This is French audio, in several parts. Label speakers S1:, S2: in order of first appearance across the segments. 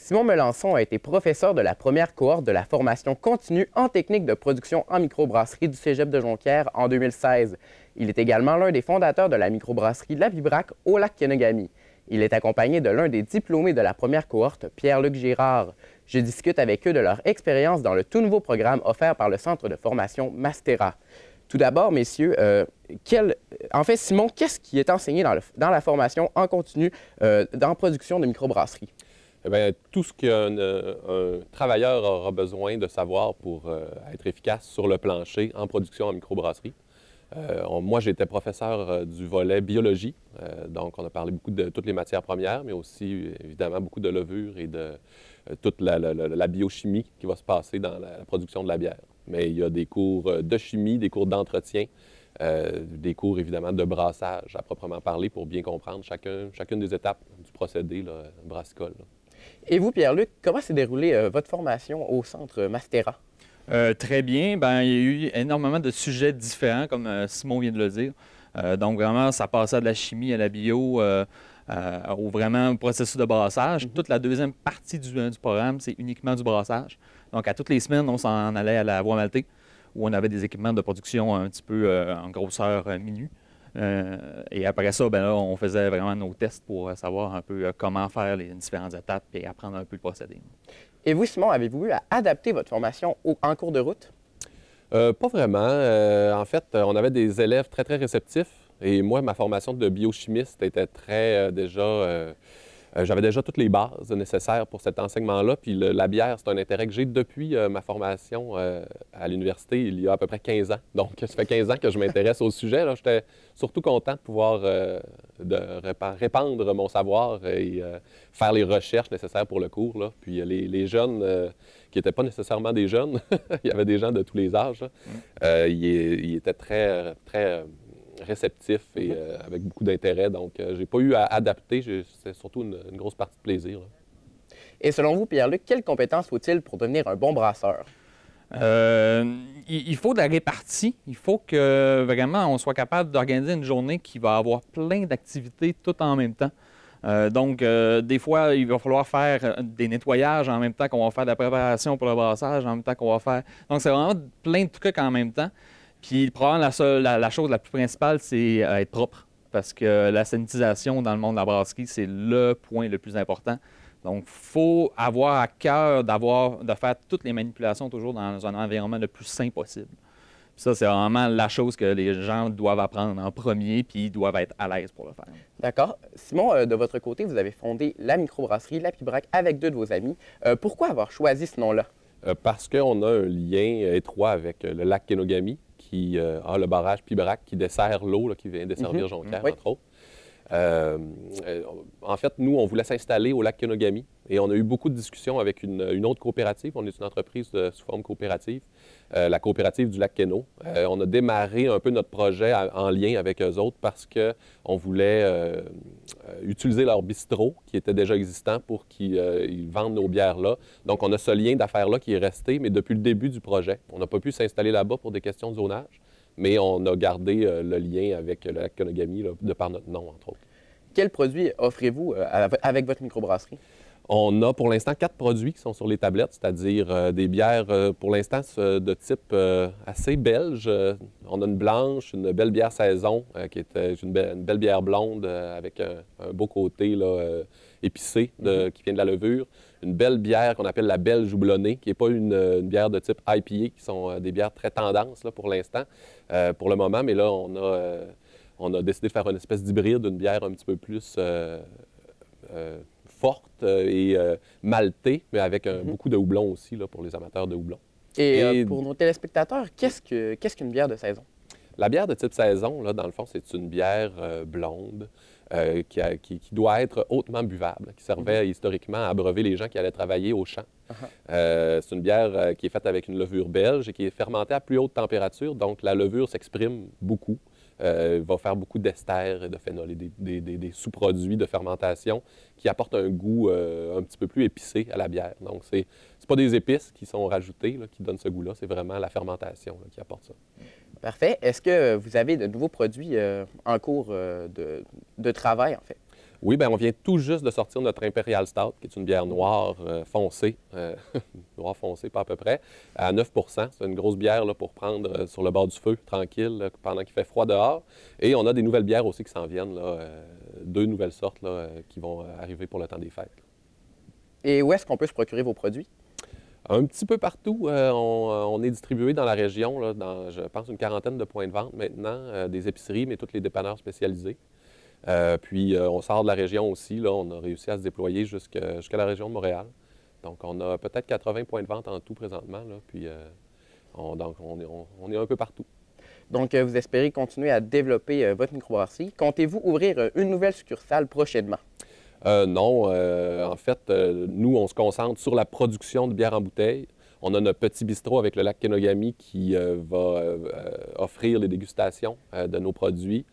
S1: Simon Melançon a été professeur de la première cohorte de la formation continue en technique de production en microbrasserie du Cégep de Jonquière en 2016. Il est également l'un des fondateurs de la microbrasserie La Bibrac au Lac-Kenogami. Il est accompagné de l'un des diplômés de la première cohorte, Pierre-Luc Girard. Je discute avec eux de leur expérience dans le tout nouveau programme offert par le centre de formation Mastera. Tout d'abord, messieurs, Simon, qu'est-ce qui est enseigné dans la formation en continu dans production de microbrasserie?
S2: Eh bien, tout ce qu'un travailleur aura besoin de savoir pour être efficace sur le plancher en production en microbrasserie. Moi, j'étais professeur du volet biologie, donc on a parlé beaucoup de toutes les matières premières, mais aussi évidemment beaucoup de levure et de toute la biochimie qui va se passer dans la production de la bière. Mais il y a des cours de chimie, des cours d'entretien, des cours évidemment de brassage à proprement parler pour bien comprendre chacune des étapes du procédé là, brassicole. Là.
S1: Et vous, Pierre-Luc, comment s'est déroulée votre formation au centre Mastera?
S3: Très bien. Bien, il y a eu énormément de sujets différents, comme Simon vient de le dire. Donc, vraiment, ça passait de la chimie à la bio, au vraiment processus de brassage. Toute la deuxième partie du programme, c'est uniquement du brassage. Donc, à toutes les semaines, on s'en allait à la voie maltée, où on avait des équipements de production un petit peu en grosseur minue. Et après ça, bien là, on faisait vraiment nos tests pour savoir un peu comment faire les différentes étapes et apprendre un peu le procédé.
S1: Et vous, Simon, avez-vous eu à adapter votre formation en cours de route?
S2: Pas vraiment. En fait, on avait des élèves très, très réceptifs. Et moi, ma formation de biochimiste était très j'avais déjà toutes les bases nécessaires pour cet enseignement-là. Puis la bière, c'est un intérêt que j'ai depuis ma formation à l'université il y a à peu près 15 ans. Donc, ça fait 15 ans que je m'intéresse au sujet. J'étais surtout content de pouvoir répandre mon savoir et faire les recherches nécessaires pour le cours. Là. Puis les jeunes qui n'étaient pas nécessairement des jeunes, il y avait des gens de tous les âges, ils étaient très, très réceptif et avec beaucoup d'intérêt. Donc, j'ai pas eu à adapter. C'est surtout une grosse partie de plaisir. Là.
S1: Et selon vous, Pierre-Luc, quelles compétences faut-il pour devenir un bon brasseur?
S3: Il faut de la répartie. Il faut que vraiment on soit capable d'organiser une journée qui va avoir plein d'activités tout en même temps. Donc, des fois, il va falloir faire des nettoyages en même temps qu'on va faire de la préparation pour le brassage, en même temps qu'on va faire... Donc, c'est vraiment plein de trucs en même temps. Puis, probablement, la chose la plus principale, c'est être propre. Parce que la sanitisation dans le monde de la brasserie, c'est le point le plus important. Donc, il faut avoir à cœur de faire toutes les manipulations toujours dans un environnement le plus sain possible. Puis ça, c'est vraiment la chose que les gens doivent apprendre en premier, puis ils doivent être à l'aise pour le faire.
S1: D'accord. Simon, de votre côté, vous avez fondé la microbrasserie La Bibrac avec deux de vos amis. Pourquoi avoir choisi ce nom-là?
S2: Parce qu'on a un lien étroit avec le lac Kenogami, qui a le barrage Pibrac qui dessert l'eau, qui vient desservir Jonquière, entre autres. En fait, nous, on voulait s'installer au lac Kenogami et on a eu beaucoup de discussions avec une autre coopérative. On est une entreprise sous forme coopérative, la coopérative du lac Kenno. On a démarré un peu notre projet en lien avec eux autres parce qu'on voulait utiliser leur bistrot qui était déjà existant pour qu'ils vendent nos bières là. Donc, on a ce lien d'affaires-là qui est resté, mais depuis le début du projet. On n'a pas pu s'installer là-bas pour des questions de zonage. Mais on a gardé le lien avec le lac Kenogami de par notre nom, entre autres.
S1: Quels produits offrez-vous avec votre microbrasserie?
S2: On a pour l'instant 4 produits qui sont sur les tablettes, c'est-à-dire des bières pour l'instant de type assez belge. On a une blanche, une belle bière saison qui est une belle bière blonde avec un beau côté là, épicé qui vient de la levure. Une belle bière qu'on appelle la belge houblonnée, qui n'est pas une bière de type IPA, qui sont des bières très tendances là, pour l'instant, pour le moment. Mais là, on a décidé de faire une espèce d'hybride, une bière un petit peu plus forte et maltée, mais avec beaucoup de houblon aussi là, pour les amateurs de houblon.
S1: Et pour nos téléspectateurs, qu'est-ce qu'une bière de saison?
S2: La bière de type saison, là, dans le fond, c'est une bière blonde qui doit être hautement buvable, qui servait historiquement à abreuver les gens qui allaient travailler au champ. C'est une bière qui est faite avec une levure belge et qui est fermentée à plus haute température, donc la levure s'exprime beaucoup. Va faire beaucoup d'ester et de phénol et des sous-produits de fermentation qui apportent un goût un petit peu plus épicé à la bière. Donc, c'est pas des épices qui sont rajoutées là, qui donnent ce goût-là, c'est vraiment la fermentation là, qui apporte ça.
S1: Parfait. Est-ce que vous avez de nouveaux produits en cours de travail, en fait?
S2: Oui, bien, on vient tout juste de sortir notre Imperial Stout, qui est une bière noire foncée, noire foncée pas à peu près, à 9 C'est une grosse bière là, pour prendre sur le bord du feu, tranquille, là, pendant qu'il fait froid dehors. Et on a des nouvelles bières aussi qui s'en viennent, là, 2 nouvelles sortes là, qui vont arriver pour le temps des fêtes.
S1: Et où est-ce qu'on peut se procurer vos produits?
S2: Un petit peu partout. On est distribué dans la région, là, dans, je pense, une quarantaine de points de vente maintenant, des épiceries, mais tous les dépanneurs spécialisés. Puis on sort de la région aussi. Là, on a réussi à se déployer jusqu'à la région de Montréal. Donc, on a peut-être 80 points de vente en tout présentement. Là, puis donc, on est un peu partout.
S1: Donc, vous espérez continuer à développer votre microbrasserie. Comptez-vous ouvrir une nouvelle succursale prochainement?
S2: Non, en fait, nous, on se concentre sur la production de bière en bouteille. On a notre petit bistrot avec le lac Kenogami qui va offrir les dégustations de nos produits.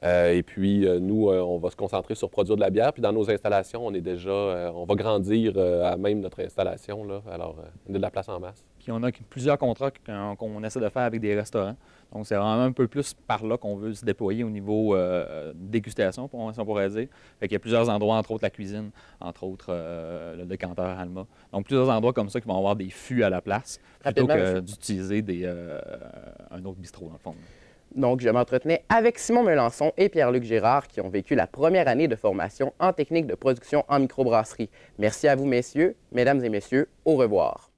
S2: Et puis, nous, on va se concentrer sur produire de la bière. Puis dans nos installations, on est déjà, on va grandir à même notre installation. Là. Alors, on a de la place en masse.
S3: Puis on a plusieurs contrats qu'on essaie de faire avec des restaurants. Donc, c'est vraiment un peu plus par là qu'on veut se déployer au niveau dégustation, si on pourrait dire. Fait qu'il y a plusieurs endroits, entre autres la cuisine, entre autres le décanteur Alma. Donc, plusieurs endroits comme ça qui vont avoir des fûts à la place, plutôt que d'utiliser un autre bistrot, dans le fond.
S1: Donc, je m'entretenais avec Simon Melançon et Pierre-Luc Girard qui ont vécu la première année de formation en technique de production en microbrasserie. Merci à vous, messieurs, mesdames et messieurs. Au revoir.